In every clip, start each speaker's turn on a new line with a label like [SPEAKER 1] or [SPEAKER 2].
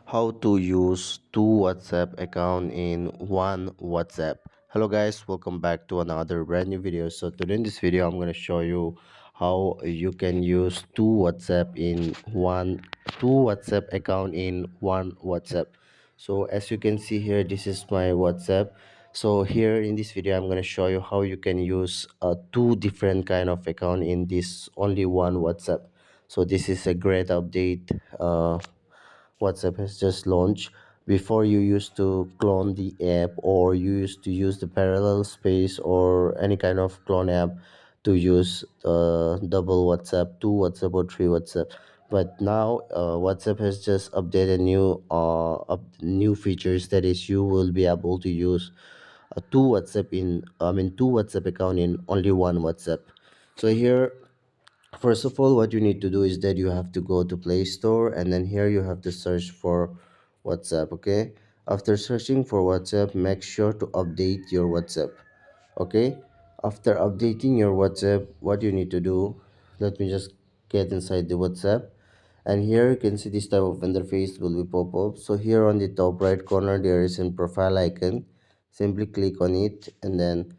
[SPEAKER 1] How to use two WhatsApp account in one WhatsApp. Hello guys, welcome back to another brand new video. So today in this video I'm going to show you how you can use two WhatsApp account in one WhatsApp. So as you can see here, this is my WhatsApp. So here in this video I'm going to show you how you can use two different kind of account in this only one WhatsApp. So this is a great update. WhatsApp has just launched. Before, you used to clone the app, or you used to use the parallel space or any kind of clone app to use double WhatsApp, two WhatsApp, or three WhatsApp. But now WhatsApp has just updated new features, that is you will be able to use two WhatsApp account in only one WhatsApp. So here, first of all, what you need to do is that you have to go to Play Store, and then here you have to search for WhatsApp. Okay, after searching for WhatsApp, make sure to update your WhatsApp. Okay, after updating your WhatsApp, what you need to do, let me just get inside the WhatsApp, and here you can see this type of interface will be pop up. So here on the top right corner there is a profile icon. Simply click on it, and then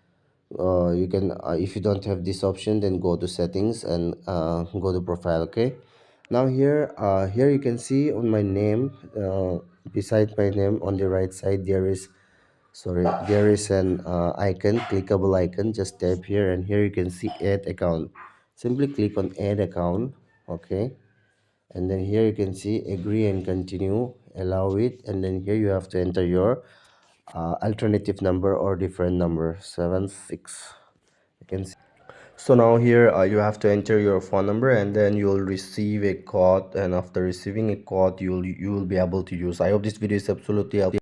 [SPEAKER 1] you can if you don't have this option, then go to settings and go to profile. Okay, now here you can see on my name, beside my name on the right side there is an icon, clickable icon. Just tap here, and here you can see add account. Simply click on add account. Okay, and then here you can see agree and continue, allow it, and then here you have to enter your alternative number or different number 76. You can see. So now here you have to enter your phone number, and then you will receive a code, and after receiving a code you will be able to use. I hope this video is absolutely helpful.